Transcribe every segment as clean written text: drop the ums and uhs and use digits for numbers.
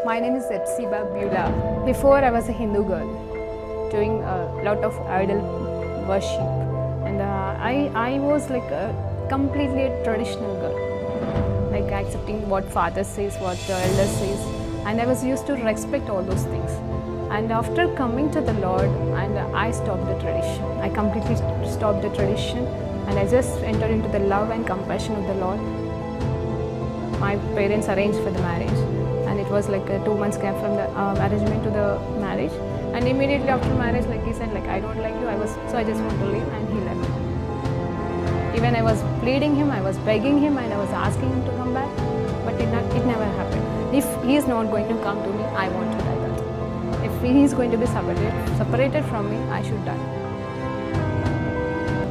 My name is Epsiba Beulah. Before I was a Hindu girl doing a lot of idol worship, and I was like a completely traditional girl, like accepting what father says, what the elder says, and I was used to respect all those things. And after coming to the Lord, and I stopped the tradition. I completely stopped the tradition, and I just entered into the love and compassion of the Lord. My parents arranged for the marriage, and it was like a 2 months gap from the arrangement to the marriage. And immediately after marriage, like he said, like I don't like you. So I just want to leave, and he left. Even I was pleading him, I was begging him, and I was asking him to come back, but it never happened. If he is not going to come to me, I want to die that. If he is going to be separated from me, I should die.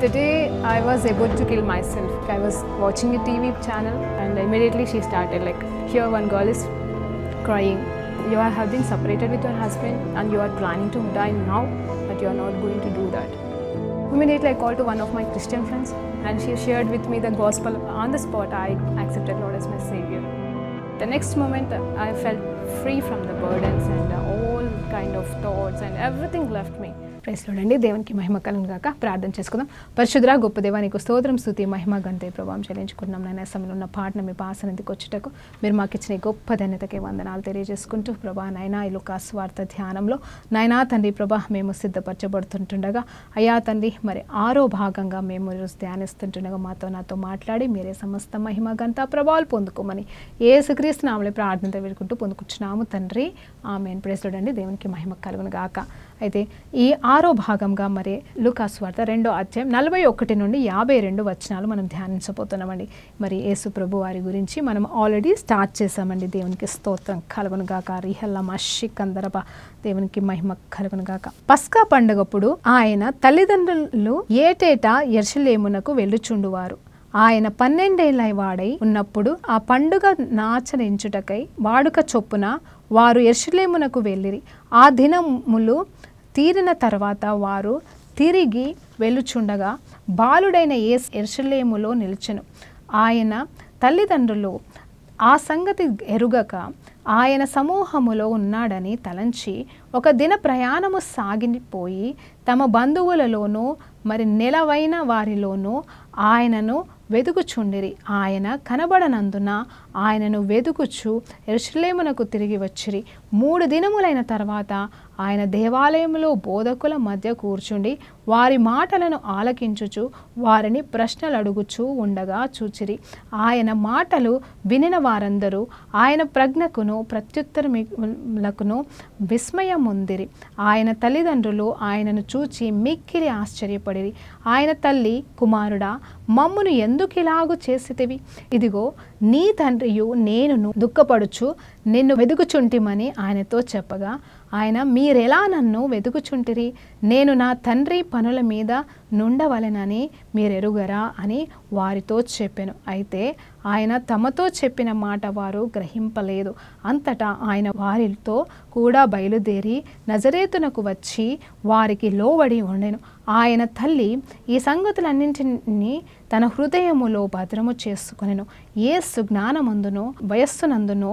The day I was about to kill myself, I was watching a TV channel, and immediately she started like, here one girl is crying. You have been separated with your husband and you are planning to die now, but you are not going to do that. Immediately I called to one of my Christian friends, and she shared with me the gospel. On the spot, I accepted Lord as my Savior. The next moment, I felt free from the burdens and all kind of thoughts, and everything left me. Praise lord అండి. దేవునికి మహిమ కలుగును గాక. ప్రార్థన చేసుకుందాం. పరిశుద్ధ గొప్ప దేవా, నీకు స్తోత్రం, స్తుతి, మహిమ, ఘనత, ప్రభావం చెల్లించుకుంటున్నాం. నాయన సమయంలో ఉన్న పాటను మీ పాసనందుకు వచ్చుటకు మీరు మాకు ఇచ్చిన గొప్ప ధన్యతకే వందనాలు తెలియజేసుకుంటూ, ప్రభా నాయన ఈ లూకా సువార్త ధ్యానంలో నాయనా తండ్రి ప్రభా మేము సిద్ధపరచబడుతుంటుండగా, అయ్యా తండ్రి మరి 6వ భాగంగా మేము ఈరోజు ధ్యానిస్తుంటుండగా నాతో మాట్లాడి మీరే సమస్త మహిమ, ఘనత, ప్రభావాలు పొందుకోమని యేసుక్రీస్తు నామములో ప్రార్థనతో వేడుకుంటూ పొందుకుంటున్నాము తండ్రి. ఆమేన్. ప్రైజ్ లార్డ్ అండి. దేవునికి మహిమ కలుగును గాక. అయితే ఈ 6వ భాగంగా మరి లూకా సువార్త 2వ అధ్యాయం 41 నుండి 52 వచనాలు మనం ధ్యానించబోతున్నామండి. మరి యేసు ప్రభు వారి గురించి మనం ఆల్రెడీ స్టార్ట్ చేసామండి. దేవునికి స్తోత్రం కలుగును గాక. రిహల్ల మషి కందరబ. దేవునికి మహిమ కలుగును గాక. పస్కా పండుగప్పుడు ఆయన తల్లిదండ్రులు ఏటేటా యెరూషలేమునకు వెళ్ళుచుండువారు. ఆయన 12 ఏళ్ల వాడై ఉన్నప్పుడు ఆ పండుగ నాచరించుటకై వాడుక చొప్పున వారు యెరూషలేమునకు వెళ్ళిరి. ఆ దినములు తీరిన తర్వాత వారు తిరిగి వెళ్ళుచుండగా బాలుడైన యేసు యెరూషలేములో నిలిచెను. ఆయన తల్లిదండ్రులు ఆ సంగతి ఎరుగక ఆయన సమూహములో ఉన్నాడని తలంచి ఒక దిన ప్రయాణము సాగిపోయి తమ బంధువులలోనూ మరి నెలవైన వారిలోనూ ఆయనను వెదుకుచుండిరి. ఆయన కనబడనందున ఆయనను వెదుకుచు యెరూషలేమునకు తిరిగి వచ్చిరి. 3 దినములైన తర్వాత ఆయన దేవాలయంలో బోధకుల మధ్య కూర్చుండి వారి మాటలను ఆలకించుచు వారిని ప్రశ్నలు అడుగుచూ ఉండగా చూచిరి. ఆయన మాటలు వినిన వారందరూ ఆయన ప్రజ్ఞకును ప్రత్యుత్తరములకును విస్మయముందిరి. ఆయన తల్లిదండ్రులు ఆయనను చూచి మిక్కిలి ఆశ్చర్యపడిరి. ఆయన తల్లి, కుమారుడా, మమ్మును ఎందుకిలాగు చేసితివి? ఇదిగో నీ తండ్రియు నేనును దుఃఖపడుచు నిన్ను వెదుకుచుంటిమని ఆయనతో చెప్పగా, ఆయన మీరెలా నన్ను వెదుకుచుంటిరి? నేను నా తండ్రి పనుల మీద నుండవలెనని మీరెరుగరా అని వారితో చెప్పెను. అయితే ఆయన తమతో చెప్పిన మాట వారు గ్రహింపలేదు. అంతటా ఆయన వారితో కూడా బయలుదేరి నజరేతునకు వచ్చి వారికి లోబడి ఉండెను. ఆయన తల్లి ఈ సంగతులన్నింటినీ తన హృదయములో భద్రము చేసుకొనెను. యేసు జ్ఞానమందును వయస్సునందును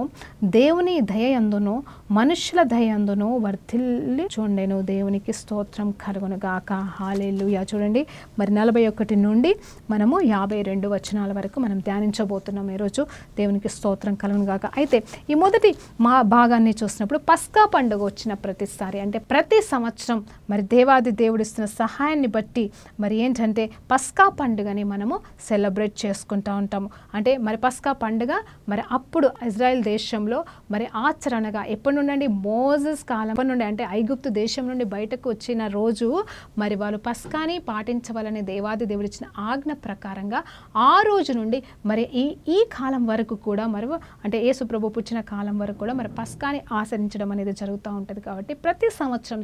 దేవుని దయయందును మనుష్యుల దయందును వర్ధిల్లి చూడెను. దేవునికి స్తోత్రం కలుగును గాక. హల్లెలూయా. చూడండి, మరి 41 నుండి మనము 52 వచనాల వరకు మనం ధ్యానించబోతున్నాం ఈరోజు. దేవునికి స్తోత్రం కలుగును గాక. అయితే ఈ మొదటి భాగాన్ని చూసినప్పుడు పస్కా పండుగ వచ్చిన ప్రతిసారి, అంటే ప్రతి సంవత్సరం మరి దేవాది దేవుడిస్తున్న సహాయాన్ని బట్టి మరి ఏంటంటే పస్కా పండుగని మనము సెలబ్రేట్ చేసుకుంటూ ఉంటాము. అంటే మరి పస్కా పండుగ మరి అప్పుడు ఇజ్రాయెల్ దేశంలో మరి ఆచరణగా ఎప్పటి నుండి మోజెస్ కాలం నుండి, అంటే ఐగుప్తు దేశం నుండి బయటకు వచ్చిన రోజు మరి వాళ్ళు పస్కాని పాటించవాలని దేవాది దేవుడిచ్చిన ఆజ్ఞ ప్రకారంగా ఆ రోజు నుండి మరి ఈ కాలం వరకు కూడా మరి అంటే యేసు ప్రభు పుట్టిన కాలం వరకు కూడా మరి పస్కాని ఆచరించడం అనేది జరుగుతూ ఉంటుంది. కాబట్టి ప్రతి సంవత్సరం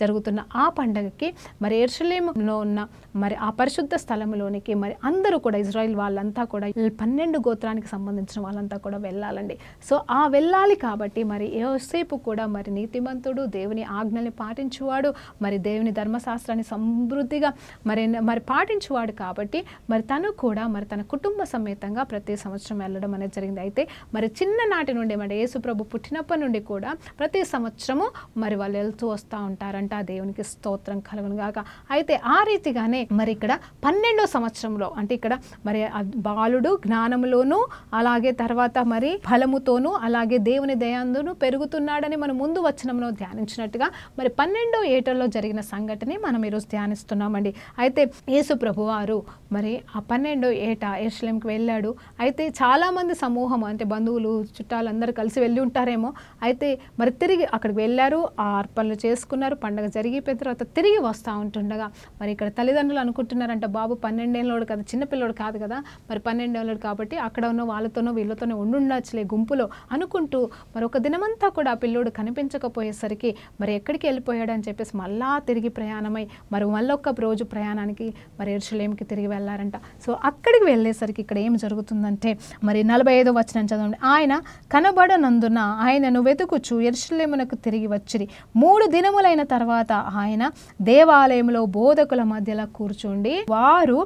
జరుగుతున్న ఆ పండుగకి మరి యెరూషలేములో ఉన్న మరి ఆ పరిశుద్ధ స్థలంలోనికి మరి అందరూ కూడా ఇజ్రాయిల్ వాళ్ళంతా కూడా 12 గోత్రానికి సంబంధించిన వాళ్ళంతా కూడా వెళ్ళాలండి. సో ఆ వెళ్ళాలి కాబట్టి మరి యోసేపు కూడా మరి నీతిమంతుడు, దేవుని ఆజ్ఞల్ని పాటించువాడు, మరి దేవుని ధర్మశాస్త్రాన్ని సమృద్ధిగా మరి పాటించేవాడు కాబట్టి మరి తను కూడా మరి తన కుటుంబ సమేతంగా ప్రతి సంవత్సరం వెళ్ళడం అనేది జరిగింది. అయితే మరి చిన్ననాటి నుండి మరి యేసు ప్రభు పుట్టినప్పటి నుండి కూడా ప్రతి సంవత్సరము మరి వాళ్ళు వెళ్తూ వస్తూ ఉంటారంట. దేవునికి స్తోత్రం కలుగును గాక. అయితే ఆ రీతిగానే మరి ఇక్కడ 12వ సంవత్సరంలో అంటే ఇక్కడ మరి బాలుడు జ్ఞానములోను అలాగే తర్వాత మరి బలముతోను అలాగే దేవుని దయాందును పెరుగుతున్నాడని మనం ముందు వచనంలో ధ్యానించినట్టుగా మరి 12వ ఏటలో జరిగిన సంఘటన మనం ఈరోజు ధ్యానిస్తున్నామండి. అయితే యేసు ప్రభువారు మరి ఆ 12వ ఏట యెరూషలేంకి వెళ్ళాడు. అయితే చాలామంది సమూహం అంటే బంధువులు చుట్టాలు అందరూ కలిసి వెళ్ళి ఉంటారేమో. అయితే మరి తిరిగి అక్కడికి వెళ్ళారు, ఆ అర్పణలు చేసుకున్నారు, పండగ జరిగిపోయిన తర్వాత తిరిగి వస్తూ ఉంటుండగా మరి ఇక్కడ తల్లిదండ్రులు అనుకుంటున్నారంట, బాబు 12 ఏళ్ళోడు కదా, చిన్నపిల్లోడు కాదు కదా, మరి 12 ఏళ్ళోడు కాబట్టి అక్కడ ఉన్న వాళ్ళతోనో వీళ్ళతోనో ఉండుండొచ్చులే గుంపులో అనుకుంటూ మరి ఒక దినమంతా కూడా ఆ పిల్లోడు కనిపించకపోయేసరికి మరి ఎక్కడికి వెళ్ళిపోయాడు అని చెప్పేసి మళ్ళా తిరిగి ప్రయాణమై మరి మళ్ళొక్క రోజు ప్రయాణానికి మరి యెరూషలేంకి తిరిగి వెళ్ళారంట. సో అక్కడికి వెళ్ళేసరికి ఇక్కడ ఏం జరుగుతుందంటే మరి 45వ వచనం చదవండి. ఆయన కనబడనందున ఆయనను వెతుకుచు యెరూషలేమునకు తిరిగి వచ్చిరి. 3 దినములైన తర్వాత ఆయన దేవాలయంలో బోధకుల మధ్యలో కూర్చుండి వారు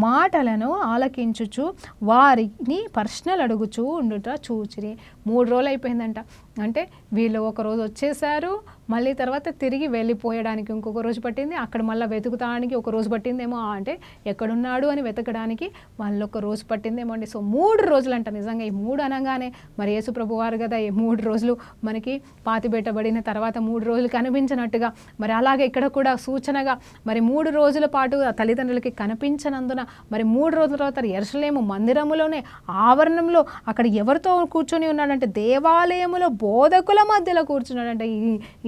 మాటలను ఆలకించుచు వారిని ప్రశ్నలు అడుగుచూ ఉండుట చూచిరి. 3 రోజులు అయిపోయిందంట. అంటే వీళ్ళు ఒకరోజు వచ్చేసారు, మళ్ళీ తర్వాత తిరిగి వెళ్ళిపోయడానికి ఇంకొక రోజు పట్టింది, అక్కడ మళ్ళీ వెతుకుతానికి ఒక రోజు పట్టిందేమో, అంటే ఎక్కడున్నాడు అని వెతకడానికి వాళ్ళు ఒక రోజు పట్టిందేమో అండి. సో 3 రోజులు అంట. నిజంగా ఈ 3 అనగానే మరి యేసు ప్రభు వారు కదా ఈ 3 రోజులు మనకి పాతిపెట్టబడిన తర్వాత 3 రోజులు కనిపించినట్టుగా మరి అలాగే ఇక్కడ కూడా సూచనగా మరి 3 రోజుల పాటు తల్లిదండ్రులకి కనిపించనందున మరి 3 రోజుల తర్వాత యెరూషలేము మందిరములోనే ఆవరణంలో అక్కడ ఎవరితో కూర్చొని ఉన్నాడంటే దేవాలయములో బోధకుల మధ్యలో కూర్చున్నాడంటే.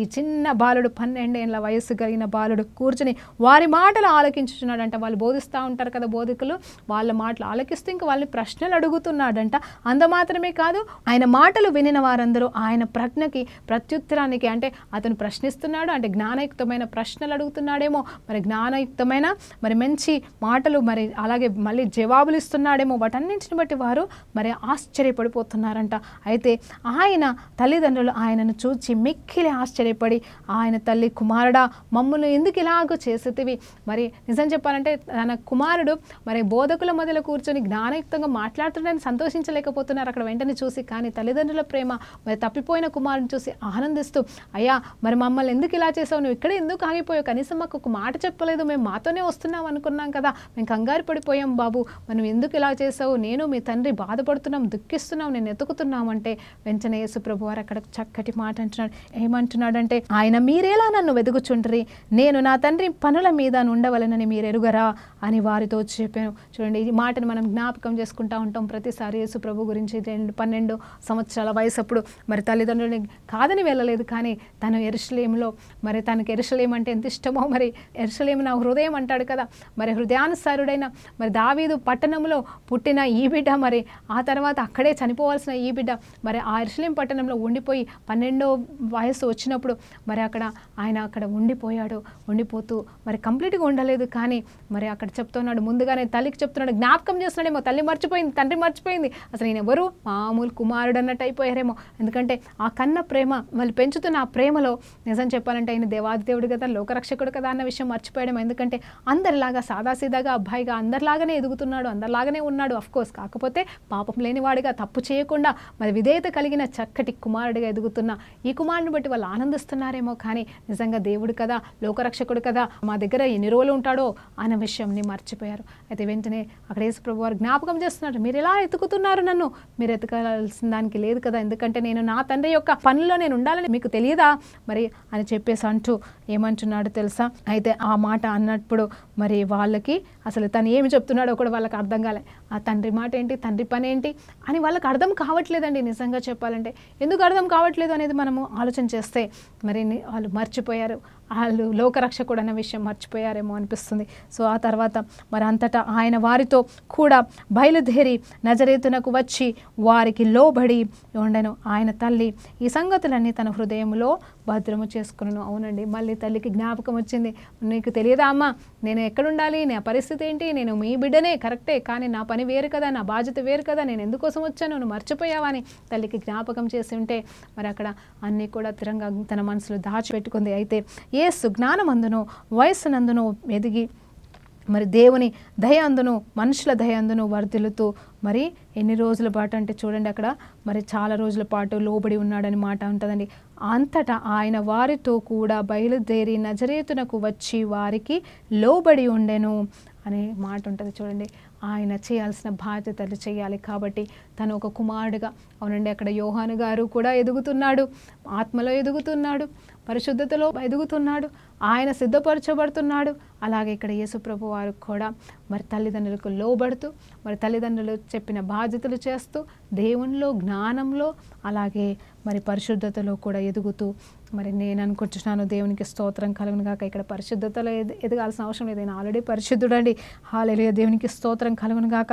ఈ చిన్న బాలుడు 12 ఏళ్ళ వయస్సు కలిగిన బాలుడు కూర్చుని వారి మాటలు ఆలకించుచున్నాడంట. వాళ్ళు బోధిస్తూ ఉంటారు కదా బోధకులు, వాళ్ళ మాటలు ఆలకిస్తూ ఇంకా వాళ్ళని ప్రశ్నలు అడుగుతున్నాడంట. అంత మాత్రమే కాదు, ఆయన మాటలు వినిన వారందరూ ఆయన ప్రజ్ఞకి ప్రత్యుత్తరానికి అంటే అతను ప్రశ్నిస్తున్నాడు అంటే జ్ఞానయుక్తమైన ప్రశ్నలు అడుగుతున్నాడేమో, మరి జ్ఞానయుక్తమైన మరి మంచి మాటలు మరి అలాగే మళ్ళీ జవాబులు ఇస్తున్నాడేమో, వాటన్నింటిని బట్టి వారు మరి ఆశ్చర్యపడిపోతున్నారంట. అయితే ఆయన తల్లిదండ్రులు ఆయనను చూచి మిక్కిలి ఆశ్చర్యపడి ఆయన తల్లి, కుమారుడా మమ్మల్ని ఎందుకు ఇలాగో చేసేటివి, మరి నిజం చెప్పాలంటే తన కుమారుడు మరి బోధకుల మధ్యలో కూర్చొని జ్ఞానయుక్తంగా మాట్లాడుతున్నాడని సంతోషించలేకపోతున్నారు అక్కడ వెంటనే చూసి. కానీ తల్లిదండ్రుల ప్రేమ మరి తప్పిపోయిన కుమారుని చూసి ఆనందిస్తూ, అయ్యా మరి మమ్మల్ని ఎందుకు ఇలా చేసావు, నువ్వు ఇక్కడ ఎందుకు ఆగిపోయావు, కనీసం మాకు ఒక మాట చెప్పలేదు, మేము మాతోనే వస్తున్నాం అనుకున్నాం కదా, మేము కంగారు పడిపోయాం బాబు, మనం ఎందుకు ఇలా చేసావు, నేను మీ తండ్రి బాధపడుతున్నాం, దుఃఖిస్తున్నాం, నేను ఎత్తుకుతున్నాం అంటే వెంటనే యేసు ప్రభు వారు అక్కడ చక్కటి మాట అంటున్నాడు. ఏమంటున్నాడంటే ఆయన మీరేలా నన్ను వెతుకుచుండ్రి, నేను నా తండ్రి పనుల మీద ఉండవలనని మీరు ఎరుగరా అని వారితో చెప్పాను. చూడండి, ఈ మాటను మనం జ్ఞాపకం చేసుకుంటూ ఉంటాం ప్రతిసారి. యేసు ప్రభు గురించి 12 సంవత్సరాల వయసు అప్పుడు మరి తల్లిదండ్రులని కాదని వెళ్ళలేదు, కానీ తను యెరూషలేములో మరి తనకి యెరూషలేం అంటే ఎంత ఇష్టమో, మరి యెరూషలేము నా హృదయం అంటాడు కదా, మరి హృదయానుసారుడైన మరి దావీదు పట్టణంలో పుట్టిన ఈ బిడ్డ, మరి ఆ తర్వాత అక్కడే చనిపోవాల్సిన ఈ బిడ్డ మరి ఆ యెరూషలేం పట్టణంలో ఉండిపోయి 12వ వయసు వచ్చినప్పుడు మరి ఆయన అక్కడ ఉండిపోయాడు. ఉండిపోతూ మరి కంప్లీట్గా ఉండలేదు, కానీ మరి అక్కడ చెప్తున్నాడు, ముందుగానే తల్లికి చెప్తున్నాడు, జ్ఞాపకం చేస్తున్నాడేమో, తల్లి మర్చిపోయింది, తండ్రి మర్చిపోయింది, అసలు ఈయన ఎవరు మామూలు కుమారుడు అన్నట్టు అయిపోయారేమో. ఎందుకంటే ఆ కన్న ప్రేమ వాళ్ళు పెంచుతున్న ఆ ప్రేమలో నిజం చెప్పాలంటే ఆయన దేవాది దేవుడు కదా, లోకరక్షకుడు కదా అన్న విషయం మర్చిపోయాడేమో. ఎందుకంటే అందరిలాగా సాదాసీదాగా అబ్బాయిగా అందరిలాగానే ఎదుగుతున్నాడు, అందరిలాగానే ఉన్నాడు అఫ్కోర్స్, కాకపోతే పాపం లేనివాడిగా తప్పు చేయకుండా మరి విధేయత కలిగిన చక్కటి కుమారుడిగా ఎదుగుతున్న ఈ కుమారుని బట్టి వాళ్ళు ఆనందిస్తున్నారేమో. కానీ నిజంగా దేవుడు కదా, లోకరక్షకుడు కదా, మా దగ్గర ఎన్ని రోజులు ఉంటాడో అన్న విషయంని మర్చిపోయారు. అయితే వెంటనే అక్కడ యేసు ప్రభు వారు జ్ఞాపకం చేస్తున్నారు, మీరు ఎలా ఎతుకుతున్నారు నన్ను, మీరు ఎతకాల్సిన దానికి లేదు కదా, ఎందుకంటే నేను నా తండ్రి యొక్క పనిలో నేను ఉండాలని మీకు తెలియదా మరి అని చెప్పేసి అంటూ ఏమంటున్నాడు తెలుసా. అయితే ఆ మాట అన్నప్పుడు మరి వాళ్ళకి అసలు తను ఏమి చెప్తున్నాడో కూడా వాళ్ళకి అర్థం కాలే. ఆ తండ్రి మాట ఏంటి, తండ్రి పని ఏంటి అని వాళ్ళకి అర్థం కావట్లేదండి. నిజంగా చెప్పాలంటే ఎందుకు అర్థం కావట్లేదు అనేది మనము ఆలోచన చేస్తే మరి వాళ్ళు మర్చిపోయారు, వాళ్ళు లోకరక్షకుడు అన్న విషయం మర్చిపోయారేమో అనిపిస్తుంది. సో ఆ తర్వాత మరి అంతటా ఆయన వారితో కూడా బయలుదేరి నజరేతునకు వచ్చి వారికి లోబడి ఉండెను. ఆయన తల్లి ఈ సంగతులన్నీ తన హృదయంలో భద్రము చేసుకున్నాను. అవునండి, మళ్ళీ తల్లికి జ్ఞాపకం వచ్చింది, నీకు తెలియదా అమ్మా నేను ఎక్కడుండాలి, నా పరిస్థితి ఏంటి, నేను మీ బిడ్డనే కరెక్టే, కానీ నా పని వేరు కదా, నా బాధ్యత వేరు కదా, నేను ఎందుకోసం వచ్చాను, నువ్వు మర్చిపోయావా అని తల్లికి జ్ఞాపకం చేసి ఉంటే మరి అక్కడ అన్నీ కూడా తిరంగా తన మనసులో దాచిపెట్టుకుంది. అయితే యేసు జ్ఞానమందును వయస్సునందును ఎదిగి మరి దేవుని దయ అందును మనుషుల దయ అందును వర్ధిల్లుతూ మరి ఎన్ని రోజుల పాటు అంటే చూడండి అక్కడ మరి చాలా రోజుల పాటు లోబడి ఉన్నాడని మాట ఉంటుందండి. అంతటా ఆయన వారితో కూడా బయలుదేరి నజరేతునకు వచ్చి వారికి లోబడి ఉండెను అనే మాట ఉంటుంది. చూడండి, ఆయన చేయాల్సిన బాధ్యతలు చేయాలి కాబట్టి తను ఒక కుమారుడుగా, అవునండి, అక్కడ యోహాను గారు కూడా ఎదుగుతున్నాడు, ఆత్మలో ఎదుగుతున్నాడు, పరిశుద్ధతలో ఎదుగుతున్నాడు, ఆయన సిద్ధపరచబడుతున్నాడు. అలాగే ఇక్కడ యేసుప్రభు వారు కూడా మరి తల్లిదండ్రులకు లోబడుతూ మరి తల్లిదండ్రులు చెప్పిన బాధ్యతలు చేస్తూ దేవునిలో జ్ఞానంలో అలాగే మరి పరిశుద్ధతలో కూడా ఎదుగుతూ మరి నేను అనుకుంటున్నాను దేవునికి స్తోత్రం కలుగును గాక. ఇక్కడ పరిశుద్ధతలో ఎదగాల్సిన అవసరం లేదు, ఆయన ఆల్రెడీ పరిశుద్ధుడండి. హల్లెలూయా, దేవునికి స్తోత్రం కలుగును గాక.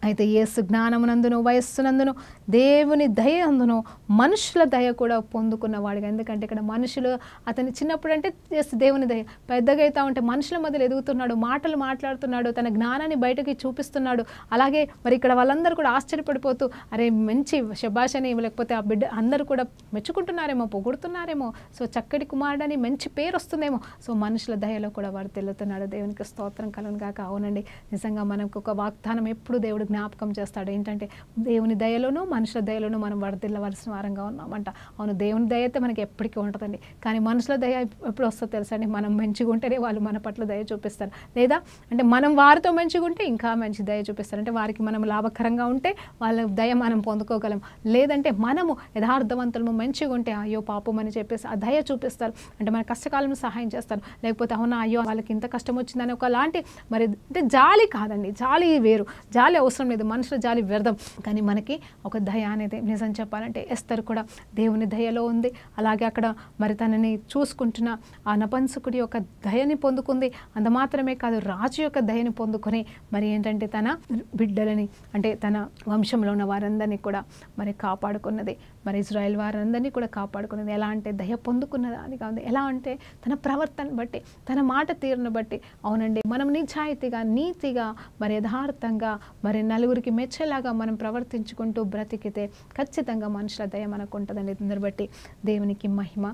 అయితే యేసు జ్ఞానమునందును వయస్సునందును దేవుని దయ అందును మనుషుల దయ కూడా పొందుకున్నవాడుగా. ఎందుకంటే ఇక్కడ మనుషులు అతని చిన్నప్పుడు అంటే దేవుని దయ, పెద్దగా అవుతా ఉంటే మనుషుల మధ్యలో ఎదుగుతున్నాడు, మాటలు మాట్లాడుతున్నాడు, తన జ్ఞానాన్ని బయటకి చూపిస్తున్నాడు. అలాగే మరి ఇక్కడ వాళ్ళందరూ కూడా ఆశ్చర్యపడిపోతూ అరే మంచి శభాషని, లేకపోతే ఆ బిడ్డ అందరూ కూడా మెచ్చుకుంటున్నారేమో, పొగుడుతున్నారేమో, సో చక్కటి కుమారుడని మంచి పేరు వస్తుందేమో. సో మనుషుల దయలో కూడా వారు తెలుతున్నాడు. దేవునికి స్తోత్రం కలుగును గాక. అవునండి, నిజంగా మనకు ఒక వాగ్దానం ఎప్పుడు దేవుడు జ్ఞాపకం చేస్తాడు. ఏంటంటే దేవుని దయలోనూ మనుషుల దయలోనూ మనం వర్ధిల్లవలసిన వారంగా ఉన్నామంట. అవును, దేవుని దయ అయితే మనకి ఎప్పటికీ ఉంటుందండి, కానీ మనుషుల దయ ఎప్పుడు వస్తుందో తెలుసా అండి? మనం మంచిగా ఉంటేనే వాళ్ళు మన పట్ల దయ చూపిస్తారు, లేదా అంటే మనం వారితో మంచిగా ఉంటే ఇంకా మంచి దయ చూపిస్తారు. అంటే వారికి మనం లాభకరంగా ఉంటే వాళ్ళ దయ మనం పొందుకోగలం, లేదంటే మనము యథార్థవంతులము మంచిగా ఉంటే అయ్యో పాపం అని చెప్పేసి ఆ దయ చూపిస్తారు. అంటే మన కష్టకాలంలో సహాయం చేస్తారు, లేకపోతే అవునా అయ్యో వాళ్ళకి ఇంత కష్టం వచ్చిందని ఒకలాంటి మరి అంటే జాలి కాదండి, జాలి వేరు, జాలి అవసరం లేదు, మనుషుల జాలి వ్యర్థం. కానీ మనకి ఒక దయ అనేది నిజం చెప్పాలంటే ఎస్తరు కూడా దేవుని దయలో ఉంది. అలాగే అక్కడ మరి తనని చూసుకుంటున్న ఆ నపంసకుడి యొక్క దయని పొందుకుంది. అంత మాత్రమే కాదు, రాజు యొక్క దయని పొందుకొని మరి ఏంటంటే తన బిడ్డలని అంటే తన వంశంలో ఉన్న వారందరినీ కూడా మరి కాపాడుకున్నది. మరి ఇజ్రాయెల్ వారందరినీ కూడా కాపాడుకున్నది. ఎలా అంటే దయ పొందుకున్నదానిగా ఉంది. ఎలా అంటే తన ప్రవర్తన బట్టి, తన మాట తీరును బట్టి. అవునండి, మనం నిజాయితీగా, నీతిగా, మరి యథార్థంగా, మరి నలుగురికి మెచ్చేలాగా మనం ప్రవర్తించుకుంటూ బ్రతికితే ఖచ్చితంగా మనుషుల దయ మనకు ఉంటుందండి. దీన్ని బట్టి దేవునికి మహిమ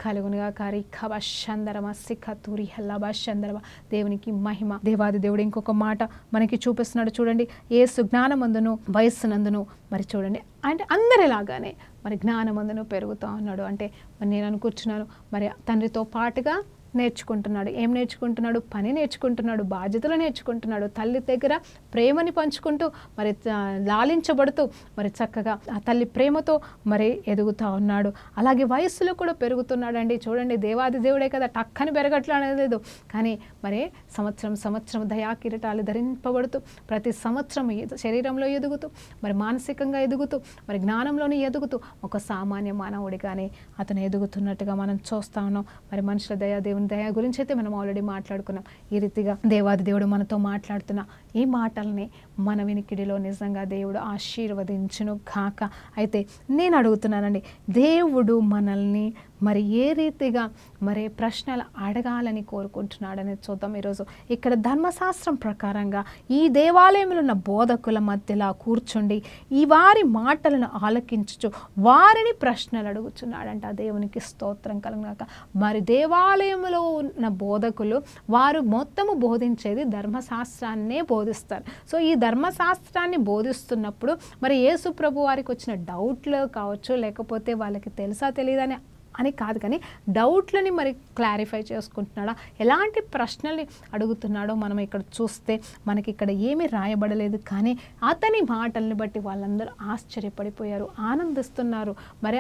కలుగునుగా. కారి ఖబషందరమ సిఖ తూరి హల్లబషందరమ, దేవునికి మహిమ. దేవాది దేవుడు ఇంకొక మాట మనకి చూపిస్తున్నాడు. చూడండి, యేసు జ్ఞానమందును వయస్సునందును మరి చూడండి అంటే అందరిలాగానే మరి జ్ఞానమందును పెరుగుతూ ఉన్నాడు. అంటే మరి నేను అనుకుంటున్నాను మరి తండ్రితో పాటుగా నేర్చుకుంటున్నాడు. ఏం నేర్చుకుంటున్నాడు? పని నేర్చుకుంటున్నాడు, బాధ్యతలు నేర్చుకుంటున్నాడు, తల్లి దగ్గర ప్రేమని పంచుకుంటూ మరి లాలించబడుతూ మరి చక్కగా ఆ తల్లి ప్రేమతో మరి ఎదుగుతూ ఉన్నాడు. అలాగే వయస్సులో కూడా పెరుగుతున్నాడండి. చూడండి, దేవాది దేవుడే కదా, టక్కని పెరగట్లా అనేది, కానీ మరి సంవత్సరం దయా కిరీటాలు ధరింపబడుతూ ప్రతి సంవత్సరం శరీరంలో ఎదుగుతూ మరి మానసికంగా ఎదుగుతూ మరి జ్ఞానంలోనే ఎదుగుతూ ఒక సామాన్య మానవుడిగానే అతను ఎదుగుతున్నట్టుగా మనం చూస్తా ఉన్నాం. మరి మనుషుల దేవుని దయ గురించి అయితే మనం ఆల్రెడీ మాట్లాడుకున్నాం. ఈ రీతిగా దేవాది దేవుడు మనతో మాట్లాడుతున్న ఈ మాటల్ని మన వినికిడిలో నిజంగా దేవుడు ఆశీర్వదించును గాక. అయితే నేను అడుగుతున్నానండి, దేవుడు మనల్ని మరి ఏ రీతిగా మరి ప్రశ్నలు అడగాలని కోరుకుంటున్నాడని చూద్దాం. ఈరోజు ఇక్కడ ధర్మశాస్త్రం ప్రకారంగా ఈ దేవాలయంలో ఉన్న బోధకుల మధ్యలో కూర్చుండి ఈ వారి మాటలను ఆలకించుచు వారిని ప్రశ్నలు అడుగుతున్నాడంట. దేవునికి స్తోత్రం కలుగుగాక. మరి దేవాలయంలో ఉన్న బోధకులు వారు మొత్తము బోధించేది ధర్మశాస్త్రాన్నే బోధిస్తారు. సో ఈ ధర్మశాస్త్రాన్ని బోధిస్తున్నప్పుడు మరి యేసు ప్రభు వారికి వచ్చిన డౌట్లు కావచ్చు, లేకపోతే వాళ్ళకి తెలుసా తెలియదని అని కాదు, కానీ డౌట్లని మరి క్లారిఫై చేసుకుంటున్నాడా, ఎలాంటి ప్రశ్నల్ని అడుగుతున్నాడో మనం ఇక్కడ చూస్తే మనకి ఇక్కడ ఏమీ రాయబడలేదు, కానీ అతని మాటల్ని బట్టి వాళ్ళందరూ ఆశ్చర్యపడిపోయారు, ఆనందిస్తున్నారు. మరి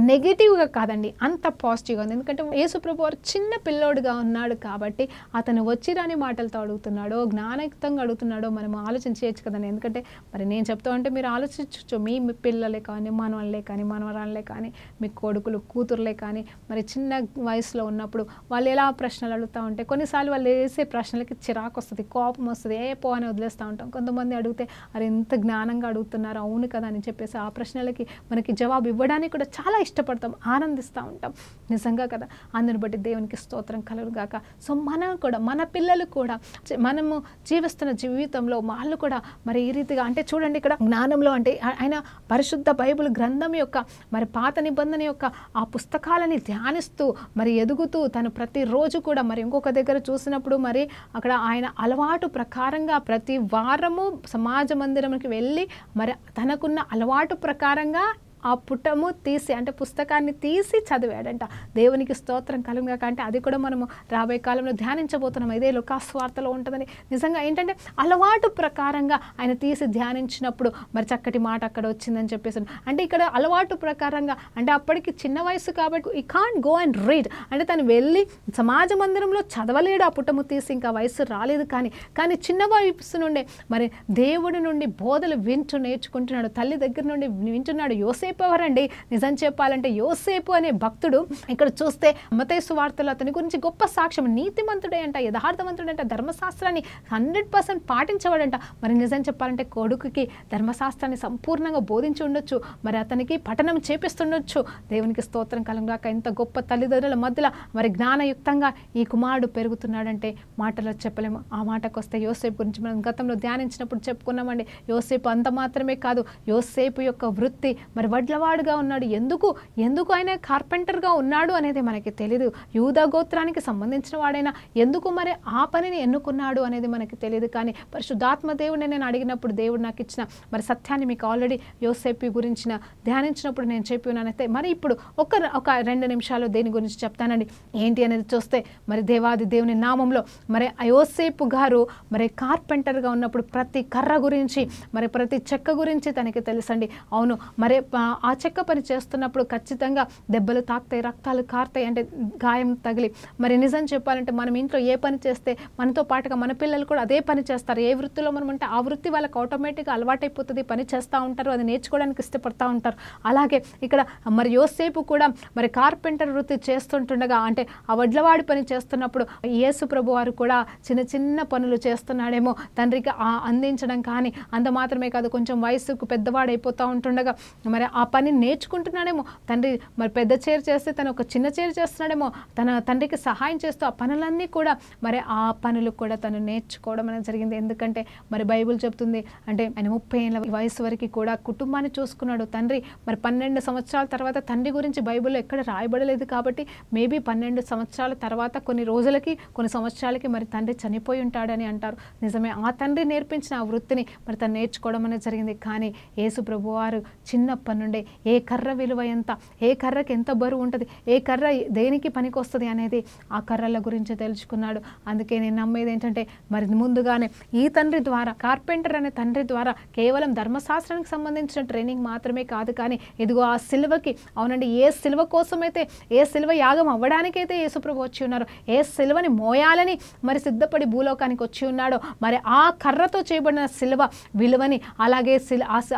నెగిటివ్గా కాదండి, అంత పాజిటివ్గా ఉంది. ఎందుకంటే యేసుప్రభు వారు చిన్న పిల్లోడుగా ఉన్నాడు కాబట్టి అతను వచ్చిరాని మాటలతో అడుగుతున్నాడో, జ్ఞానయుక్తంగా అడుగుతున్నాడో మనం ఆలోచించవచ్చు కదండి. ఎందుకంటే మరి నేను చెప్తా ఉంటే మీరు ఆలోచించవచ్చు, మీ పిల్లలే కానీ, మనవళ్ళే కానీ, మనవరాళ్ళే కానీ, మీ కొడుకులు కూతుర్లే కానీ మరి చిన్న వయసులో ఉన్నప్పుడు వాళ్ళు ఎలా ప్రశ్నలు అడుగుతూ ఉంటే కొన్నిసార్లు వాళ్ళు వేసే ప్రశ్నలకి చిరాకు వస్తుంది, కోపం వస్తుంది, ఏ పో అని వదిలేస్తూ ఉంటాం. కొంతమంది అడిగితే అరే ఎంత జ్ఞానంగా అడుగుతున్నారు, అవును కదా అని చెప్పేసి ఆ ప్రశ్నలకి మనకి జవాబు ఇవ్వడానికి కూడా చాలా ఇష్టపడతాం, ఆనందిస్తూ ఉంటాం. నిజంగా కదా, అందుని బట్టి దేవునికి స్తోత్రం కలుగుగాక. సో మనం కూడా, మన పిల్లలు కూడా మనము జీవిస్తున్న జీవితంలో వాళ్ళు కూడా మరి ఈ రీతిగా అంటే చూడండి, ఇక్కడ జ్ఞానంలో అంటే ఆయన పరిశుద్ధ బైబిల్ గ్రంథం యొక్క మరి పాత నిబంధన యొక్క ఆ పుస్తకాలు పుట్టాలని ధ్యానిస్తూ మరి ఎదుగుతూ తను ప్రతిరోజు కూడా మరి ఇంకొక దగ్గర చూసినప్పుడు మరి అక్కడ ఆయన అలవాటు ప్రకారంగా ప్రతి వారము సమాజ మందిరంకి వెళ్ళి మరి తనకున్న అలవాటు ప్రకారంగా ఆ పుటము తీసి అంటే పుస్తకాన్ని తీసి చదివాడంట. దేవునికి స్తోత్రం కలుగుగాక. అంటే అది కూడా మనము రాబోయే కాలంలో ధ్యానించబోతున్నాం. ఇదే లోకాస్వార్తలో ఉంటుందని. నిజంగా ఏంటంటే అలవాటు ప్రకారంగా ఆయన తీసి ధ్యానించినప్పుడు మరి చక్కటి మాట అక్కడ వచ్చిందని చెప్పేసి అంటే ఇక్కడ అలవాటు ప్రకారంగా అంటే అప్పటికి చిన్న వయసు కాబట్టి ఈ కాంట్ గో అండ్ రీడ్ అంటే తను వెళ్ళి సమాజ మందిరంలో చదవలేడు ఆ పుటము తీసి, ఇంకా వయసు రాలేదు. కానీ చిన్న వయసు నుండే మరి దేవుడి నుండి బోధలు వింటూ నేర్చుకుంటున్నాడు. తల్లి దగ్గర నుండి వింటున్నాడు. యోసేపు ఎవరండి? నిజం చెప్పాలంటే యోసేపు అనే భక్తుడు ఇక్కడ చూస్తే మత్తయి సువార్తలో అతని గురించి గొప్ప సాక్ష్యం. నీతిమంతుడే అంట, యథార్థవంతుడంట, ధర్మశాస్త్రాన్ని 100% పాటించేవాడంట. మరి నిజం చెప్పాలంటే కొడుకుకి ధర్మశాస్త్రాన్ని సంపూర్ణంగా బోధించి ఉండొచ్చు, మరి అతనికి పఠనం చేపిస్తుండొచ్చు. దేవునికి స్తోత్రం కలుగుగాక. ఇంత గొప్ప తల్లిదండ్రుల మధ్యలో మరి జ్ఞానయుక్తంగా ఈ కుమారుడు పెరుగుతున్నాడంటే మాటలో చెప్పలేము. ఆ మాటకు వస్తే యోసేపు గురించి మనం గతంలో ధ్యానించినప్పుడు చెప్పుకున్నామండి. యోసేపు అంత మాత్రమే కాదు, యోసేపు యొక్క వృత్తి మరి వడ్లవాడుగా ఉన్నాడు. ఎందుకు ఆయన కార్పెంటర్గా ఉన్నాడు అనేది మనకి తెలియదు. యూదా గోత్రానికి సంబంధించిన వాడైనా ఎందుకు మరి ఆ పనిని ఎన్నుకున్నాడు అనేది మనకి తెలియదు. కానీ పరిశుద్ధాత్మ దేవుడిని నేను అడిగినప్పుడు దేవుడు నాకు ఇచ్చిన మరి సత్యాన్ని మీకు ఆల్రెడీ యోసేపు గురించిన ధ్యానించినప్పుడు నేను చెప్పి ఉన్నానైతే మరి ఇప్పుడు ఒక 2 నిమిషాలు దేని గురించి చెప్తానండి. ఏంటి అనేది చూస్తే మరి దేవాది దేవుని నామంలో మరి యోసేపు గారు మరి కార్పెంటర్గా ఉన్నప్పుడు ప్రతి కర్ర గురించి మరి ప్రతి చెక్క గురించి తనకి తెలుసండి. అవును, మరి ఆ చెక్క పని చేస్తున్నప్పుడు ఖచ్చితంగా దెబ్బలు తాకుతాయి, రక్తాలు కారుతాయి, అంటే గాయం తగిలి. మరి నిజం చెప్పాలంటే మనం ఇంట్లో ఏ పని చేస్తే మనతో పాటుగా మన పిల్లలు కూడా అదే పని చేస్తారు. ఏ వృత్తిలో మనం ఉంటే ఆ వృత్తి వాళ్ళకి ఆటోమేటిక్గా అలవాటైపోతుంది, పని చేస్తూ ఉంటారు, అది నేర్చుకోవడానికి ఇష్టపడతా ఉంటారు. అలాగే ఇక్కడ మరి యోసేపు కూడా మరి కార్పెంటర్ వృత్తి చేస్తుంటుండగా అంటే ఆ వడ్లవాడి పని చేస్తున్నప్పుడు యేసు ప్రభు వారు కూడా చిన్న పనులు చేస్తున్నాడేమో తండ్రికి అందించడం. కానీ అంత మాత్రమే కాదు, కొంచెం వయసుకు పెద్దవాడైపోతూ ఉంటుండగా మరి ఆ పని నేర్చుకుంటున్నాడేమో. తండ్రి మరి పెద్ద చీర చేస్తే తను ఒక చిన్న చీర చేస్తున్నాడేమో, తన తండ్రికి సహాయం చేస్తూ ఆ పనులన్నీ కూడా మరి ఆ పనులు కూడా తను నేర్చుకోవడం అనేది జరిగింది. ఎందుకంటే మరి బైబిల్ చెప్తుంది అంటే ఆయన 30 ఏళ్ళ వయసు వరకు కూడా కుటుంబాన్ని చూసుకున్నాడు. తండ్రి మరి 12 సంవత్సరాల తర్వాత తండ్రి గురించి బైబిల్లో ఎక్కడ రాయబడలేదు కాబట్టి మేబీ 12 సంవత్సరాల తర్వాత కొన్ని రోజులకి కొన్ని సంవత్సరాలకి మరి తండ్రి చనిపోయి ఉంటాడని అంటారు. నిజమే, ఆ తండ్రి నేర్పించిన ఆ వృత్తిని మరి తను నేర్చుకోవడం అనేది జరిగింది. కానీ యేసు ప్రభువారు చిన్నప్పటి నుండే ఏ కర్ర విలువ ఎంత, ఏ కర్రకి ఎంత బరువు ఉంటుంది, ఏ కర్ర దేనికి పనికి వస్తుంది అనేది ఆ కర్రల గురించి తెలుసుకున్నాడు. అందుకే నేను నమ్మేది ఏంటంటే మరి ముందుగానే ఈ తండ్రి ద్వారా, కార్పెంటర్ అనే తండ్రి ద్వారా కేవలం ధర్మశాస్త్రానికి సంబంధించిన ట్రైనింగ్ మాత్రమే కాదు, కానీ ఇదిగో ఆ సిలువకి, అవునండి, ఏ సిలువ కోసమైతే, ఏ సిలువ యాగం అవ్వడానికైతే యేసుప్రభు వచ్చి ఉన్నారు, ఏ సిలువని మోయాలని మరి సిద్ధపడి భూలోకానికి వచ్చి ఉన్నాడో మరి ఆ కర్రతో చేయబడిన సిలువ విలువని, అలాగే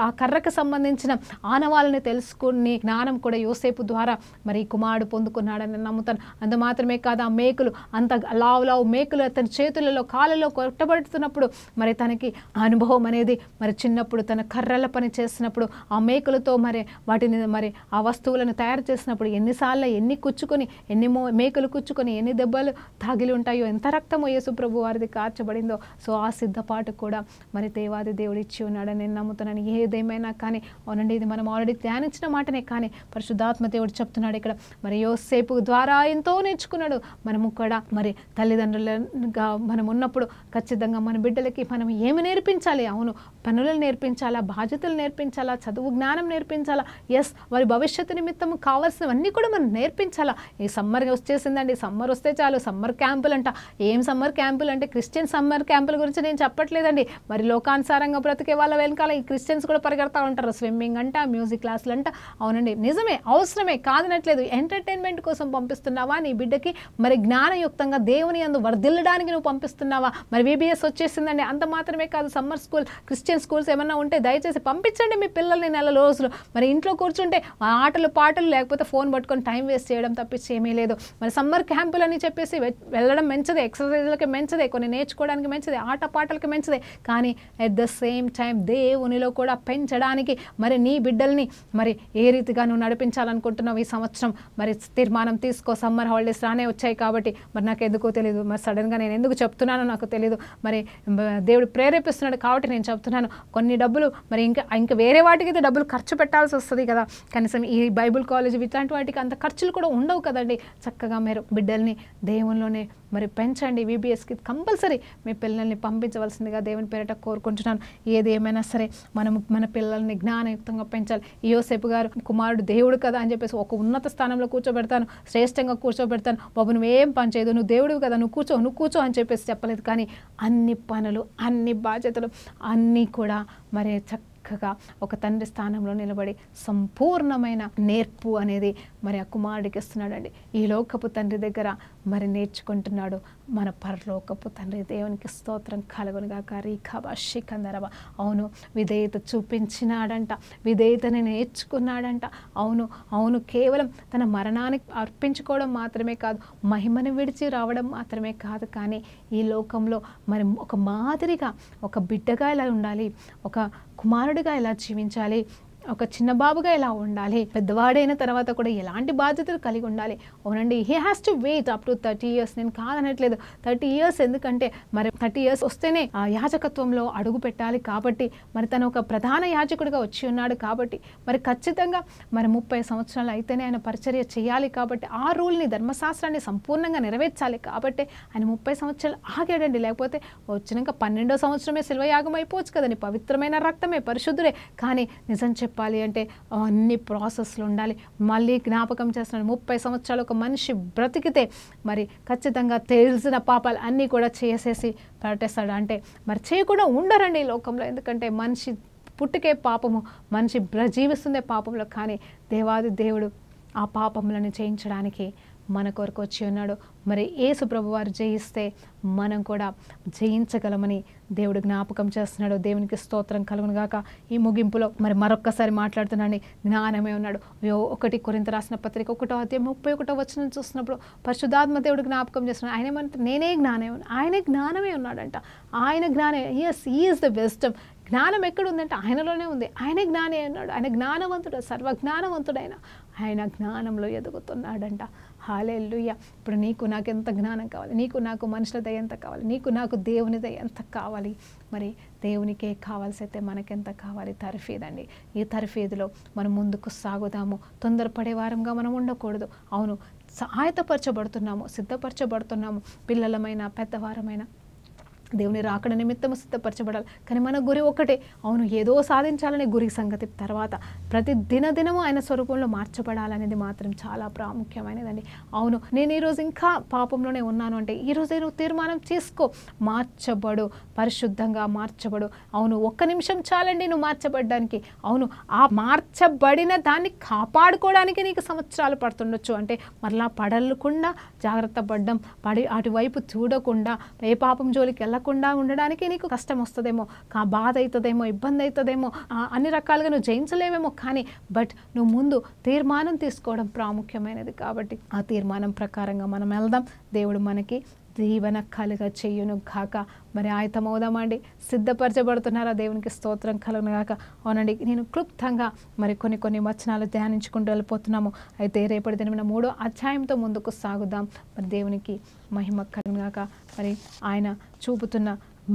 ఆ కర్రకు సంబంధించిన ఆనవాళ్ళని తెలుసుకుని జ్ఞానం కూడా యోసేపు ద్వారా మరి కుమారుడు పొందుకున్నాడని నమ్ముతాను. అంత మాత్రమే కాదు, ఆ మేకులు అంత లావు మేకులు అతని చేతులలో కాళ్ళలో కొట్టబడుతున్నప్పుడు మరి తనకి అనుభవం అనేది మరి చిన్నప్పుడు తన కర్రల పని చేసినప్పుడు ఆ మేకులతో మరి వాటిని మరి ఆ వస్తువులను తయారు చేసినప్పుడు ఎన్నిసార్లు ఎన్ని కుచ్చుకొని ఎన్ని మేకులు కుచ్చుకొని ఎన్ని దెబ్బలు తాగిలి ఉంటాయో, ఎంత రక్తమో యేసు ప్రభు వారిది కార్చబడిందో. సో ఆ సిద్ధపాటు కూడా మరి దేవాది దేవుడు ఇచ్చి ఉన్నాడని నేను నమ్ముతున్నాను. ఏదేమైనా కానీ అవునండి, ఇది మనం ఆల్రెడీ ధ్యానించిన మాటనే, కానీ పరిశుద్ధాత్మ దేవుడు చెప్తున్నాడు ఇక్కడ మరి యోసేపు ద్వారా ఎంతో నేర్చుకున్నాడు. మనము కూడా మరి తల్లిదండ్రులుగా మనం ఉన్నప్పుడు ఖచ్చితంగా మన బిడ్డలకి మనం ఏమి నేర్పించాలి? అవును, పనులను నేర్పించాలా, బాధ్యతలు నేర్పించాలా, చదువు జ్ఞానం నేర్పించాలా, ఎస్, వారి భవిష్యత్తు నిమిత్తం కావాల్సినవన్నీ కూడా మనం నేర్పించాలా. ఈ సమ్మర్ వచ్చేసిందండి, సమ్మర్ వస్తే చాలు సమ్మర్ క్యాంపులు అంట. ఏం సమ్మర్ క్యాంపులు అంటే క్రిస్టియన్ సమ్మర్ క్యాంపుల గురించి నేను చెప్పట్లేదండి. మరి లోకానుసారంగా బ్రతికే వాళ్ళ వెనకాల ఈ క్రిస్టియన్స్ కూడా పరిగెడతా ఉంటారు. స్విమ్మింగ్ అంట, మ్యూజిక్ క్లాసులు అంట. అవునండి, నిజమే, అవసరమే, కాదనట్లేదు. ఎంటర్టైన్మెంట్ కోసం పంపిస్తున్నావా నీ బిడ్డకి? మరి జ్ఞానయుక్తంగా దేవుని యందు వర్ధిల్లడానికి నువ్వు పంపిస్తున్నావా? మరి VBS వచ్చేసిందండి. అంత మాత్రమే కాదు, సమ్మర్ స్కూల్, క్రిస్టియన్ స్కూల్స్ ఏమన్నా ఉంటే దయచేసి పంపించండి మీ పిల్లల్ని నెల రోజులు. మరి ఇంట్లో కూర్చుంటే ఆటలు పాటలు లేకపోతే ఫోన్ పట్టుకొని టైం వేస్ట్ చేయడం తప్పించి ఏమీ లేదు. మరి సమ్మర్ క్యాంపులు అని చెప్పేసి వెళ్ళడం మంచిదే, ఎక్సర్సైజ్లకి మంచిదే, కొన్ని నేర్చుకోవడానికి మంచిదే, ఆట పాటలకి మంచిదే. కానీ అట్ ద సేమ్ టైం దేవునిలో కూడా పెంచడానికి మరి నీ బిడ్డల్ని బిడ్డల్ని మరి ఏ రీతిగా నువ్వు నడిపించాలనుకుంటున్నావు ఈ సంవత్సరం మరి తీర్మానం తీసుకో. సమ్మర్ హాలిడేస్ రానే వచ్చాయి కాబట్టి మరి నాకు ఎందుకో తెలియదు, మరి సడన్గా నేను ఎందుకు చెప్తున్నానో నాకు తెలియదు, మరి దేవుడు ప్రేరేపిస్తున్నాడు కాబట్టి నేను చెప్తున్నాను. కొన్ని డబ్బులు మరి ఇంకా వేరే వాటికి అయితే డబ్బులు ఖర్చు పెట్టాల్సి వస్తుంది కదా, కనీసం ఈ బైబుల్ కాలేజ్ ఇట్లాంటి వాటికి అంత ఖర్చులు కూడా ఉండవు కదండి. చక్కగా మీరు బిడ్డల్ని దేవునిలోనే మరి పెంచండి. VBSకి కంపల్సరీ మీ పిల్లల్ని పంపించవలసిందిగా దేవుని పేరిట కోరుకుంటున్నాను. ఏది ఏమైనా సరే మన పిల్లల్ని జ్ఞానయుక్తంగా పెంచాలి. యోసేపు గారు కుమారుడు దేవుడు కదా అని చెప్పేసి ఒక ఉన్నత స్థానంలో కూర్చోబెడతాను, శ్రేష్టంగా కూర్చోబెడతాను, బాబు నువ్వేం పని చేయదు, నువ్వు దేవుడు కదా, నువ్వు కూర్చో అని చెప్పేసి చెప్పలేదు. కానీ అన్ని పనులు, అన్ని బాధ్యతలు అన్నీ కూడా మరి చక్కగా ఒక తండ్రి స్థానంలో నిలబడి సంపూర్ణమైన నేర్పు అనేది మరి ఆ కుమారుడికి ఇస్తున్నాడండి. ఈ లోకపు తండ్రి దగ్గర మరి నేర్చుకుంటున్నాడు మన పరలోకపు తండ్రి. దేవునికి స్తోత్రం కలుగునుగాక. రీఖాబా శిఖందరబ. అవును, విధేయత చూపించినాడంట, విధేయతని నేర్చుకున్నాడంట. అవును కేవలం తన మరణానికి అర్పించుకోవడం మాత్రమే కాదు, మహిమను విడిచి రావడం మాత్రమే కాదు, కానీ ఈ లోకంలో మరి ఒక మాదిరిగా ఒక బిడ్డగా ఎలా ఉండాలి, ఒక కుమారుడిగా ఎలా జీవించాలి, ఒక చిన్న బాబుగా ఎలా ఉండాలి, పెద్దవాడైన తర్వాత కూడా ఎలాంటి బాధ్యతలు కలిగి ఉండాలి. అవునండి, he has to wait up to 30 years. నేను కాదనట్లేదు 30 years, ఎందుకంటే మరి 30 years వస్తేనే ఆ యాజకత్వంలో అడుగు పెట్టాలి కాబట్టి, మరి తను ఒక ప్రధాన యాజకుడిగా వచ్చి ఉన్నాడు కాబట్టి, మరి ఖచ్చితంగా మరి 30 సంవత్సరాలు అయితేనే ఆయన పరిచర్య చేయాలి కాబట్టి, ఆ రూల్ని ధర్మశాస్త్రాన్ని సంపూర్ణంగా నెరవేర్చాలి కాబట్టి ఆయన 30 సంవత్సరాలు ఆగాడండి. లేకపోతే వచ్చినాక 12వ సంవత్సరమే శిల్వయాగం అయిపోవచ్చు కదండి, పవిత్రమైన రక్తమే, పరిశుద్ధుడే. కానీ నిజం చెప్పాలి అంటే అన్ని ప్రాసెస్లు ఉండాలి. మళ్ళీ జ్ఞాపకం చేస్తున్నాను, 30 సంవత్సరాలు ఒక మనిషి బ్రతికితే మరి ఖచ్చితంగా తెలిసిన పాపాలు అన్నీ కూడా చేసేసి పట్టేస్తాడు. అంటే మరి చేయకుండా ఉండరండి ఈ లోకంలో, ఎందుకంటే మనిషి పుట్టుకే పాపము, మనిషి జీవిస్తుందే పాపంలో. కానీ దేవాది దేవుడు ఆ పాపములను చేయించడానికి మన కొరకు వచ్చి ఉన్నాడు. మరి యేసు ప్రభు వారు జయిస్తే మనం కూడా జయించగలమని దేవుడు జ్ఞాపకం చేస్తున్నాడు. దేవునికి స్తోత్రం కలుగునుగాక. ఈ ముగింపులో మరి మరొక్కసారి మాట్లాడుతున్నాను, జ్ఞానమే ఉన్నాడు. 1 కొరింథీ రాసిన పత్రిక 1:31 వచనం చూసినప్పుడు పరిశుద్ధాత్మ దేవుడు జ్ఞాపకం చేస్తున్నాడు. ఆయనేమంటే నేనే జ్ఞానమే ఉన్నాను, ఆయనే జ్ఞానమే ఉన్నాడంట. ఆయన జ్ఞానం, yes he is the wisdom. జ్ఞానం ఎక్కడ ఉందంటే ఆయనలోనే ఉంది. ఆయనే జ్ఞాని అన్నాడు, ఆయన జ్ఞానవంతుడు, సర్వజ్ఞానవంతుడైన ఆయన జ్ఞానంలో ఎదుగుతున్నాడంట. హల్లెలూయా. ఇప్పుడు నీకు నాకు ఎంత జ్ఞానం కావాలి, నీకు నాకు మనుషుల దయ ఎంత కావాలి, నీకు నాకు దేవుని దయ ఎంత కావాలి. మరి దేవునికే కావాల్సి అయితే మనకెంత కావాలి? తర్ఫీదండి. ఈ తర్ఫీదులో మనం ముందుకు సాగుదాము. తొందరపడే వారంగా మనం ఉండకూడదు. అవును, ఆయతపరచబడుతున్నాము, సిద్ధపరచబడుతున్నాము. పిల్లలమైన పెద్దవారమైన దేవుని రాకడ నిమిత్తము సిద్ధపరచబడాలి. కానీ మన గురి ఒకటే. అవును, ఏదో సాధించాలనే గురి సంగతి తర్వాత, ప్రతి దినదినము ఆయన స్వరూపంలో మార్చబడాలనేది మాత్రం చాలా ప్రాముఖ్యమైనదండి. అవును, నేను ఈరోజు ఇంకా పాపంలోనే ఉన్నాను అంటే ఈరోజే నువ్వు తీర్మానం చేసుకో, మార్చబడు, పరిశుద్ధంగా మార్చబడు. అవును, 1 నిమిషం చాలండి నువ్వు మార్చబడ్డానికి. అవును, ఆ మార్చబడిన దాన్ని కాపాడుకోవడానికి నీకు సంవత్సరాలు పడుతుండొచ్చు. అంటే మరలా పడకుండా జాగ్రత్త పడ్డం, అటువైపు చూడకుండా ఏ పాపం జోలికి వెళ్ళకుండా ఉండడానికి నీకు కష్టం వస్తుందేమో, బాధ అవుతుందేమో, ఇబ్బంది అవుతుందేమో, అన్ని రకాలుగా నువ్వు జయించలేవేమో. కానీ నువ్వు ముందు తీర్మానం తీసుకోవడం ప్రాముఖ్యమైనది. కాబట్టి ఆ తీర్మానం ప్రకారంగా మనం వెళ్దాం. దేవుడు మనకి దీవెన కలుగ చెయ్యును గాక. మరి ఆయతమవుదామండి. సిద్ధపరచబడుతున్నారా? దేవునికి స్తోత్రం కలుగును గాక. అవునండి, నేను క్లుప్తంగా మరి కొన్ని వచనాలు ధ్యానించుకుంటూ వెళ్ళిపోతున్నాము. అయితే రేపటి దినమున 3వ అధ్యాయంతో ముందుకు సాగుదాం. మరి దేవునికి మహిమ కలుగును గాక. మరి ఆయన చూపుతున్న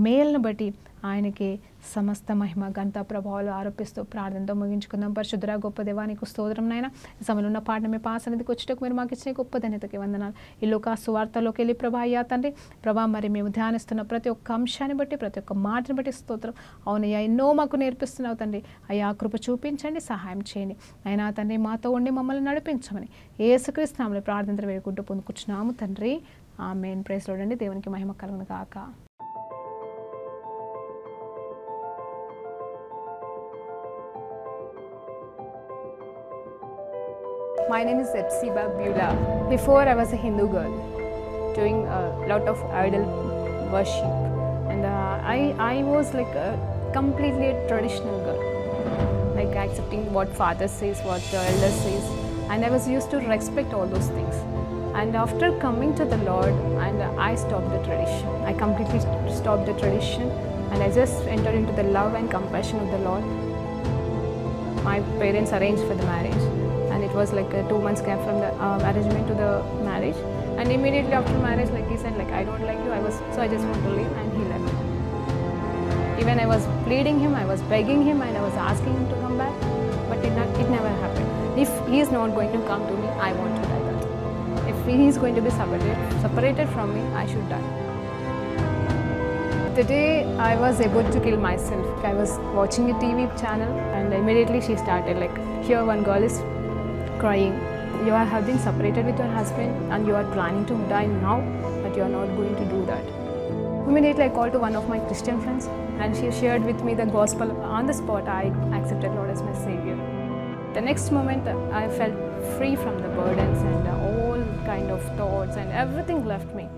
మేలును బట్టి ఆయనకి సమస్త మహిమ ఘనత ప్రభావాలు ఆరోపిస్తూ ప్రార్థనతో ముగించుకుందాం. పరిశుద్ధుడా గొప్ప దేవానికి స్తోత్రం నాయన. ఈ సమయంలో ఉన్న పాటను మీ పాసన్నిధికి వచ్చేటకు మీరు మాకు ఇచ్చిన గొప్ప ధన్యతకి వందనాలు. ఈ లోక సువార్తలోకి వెళ్ళి ప్రభా అయ్యా తండ్రి, ప్రభా మరి మేము ధ్యానిస్తున్న ప్రతి ఒక్క అంశాన్ని బట్టి, ప్రతి ఒక్క మాటను బట్టి స్తోత్రం. అవునయ్యా, ఎన్నో మాకు నేర్పిస్తున్నావు తండ్రి. అయ్యా కృప చూపించండి, సహాయం చేయండి అయినా తండ్రి. మాతో ఉండి మమ్మల్ని నడిపించమని యేసుక్రీస్తు నామములో ప్రార్థన వేడుకుంటూ పొందుకుంటున్నాము తండ్రి. ఆమేన్. ప్రైజ్ లార్డ్ అండి. దేవునికి మహిమ కలుగును గాక. My name is Epsiba Beulah. Before I was a Hindu girl doing a lot of idol worship, and I was like a completely traditional girl, like accepting what father says, what the elder says, and I was used to respect all those things. And after coming to the Lord, and I stopped the tradition. I completely stopped the tradition, and I just entered into the love and compassion of the Lord. my parents arranged for the marriage, and it was like a 2 months gap from the arrangement to the marriage. And immediately after marriage, like he said, like I don't like you. I just want to leave, and he left. Even I was pleading him, I was begging him, and I was asking him to come back, but it never happened. If he is not going to come to me, I want to die. That if he is going to be separated from me, I should die. The day I was about to kill myself, I was watching a TV channel, and immediately she started like, here one girl is crying. You have been separated with your husband and you are planning to die now, but you are not going to do that. Immediately I called to one of my Christian friends, and she shared with me the gospel. On the spot, I accepted Lord as my Savior. The next moment, I felt free from the burdens and all kind of thoughts, and everything left me.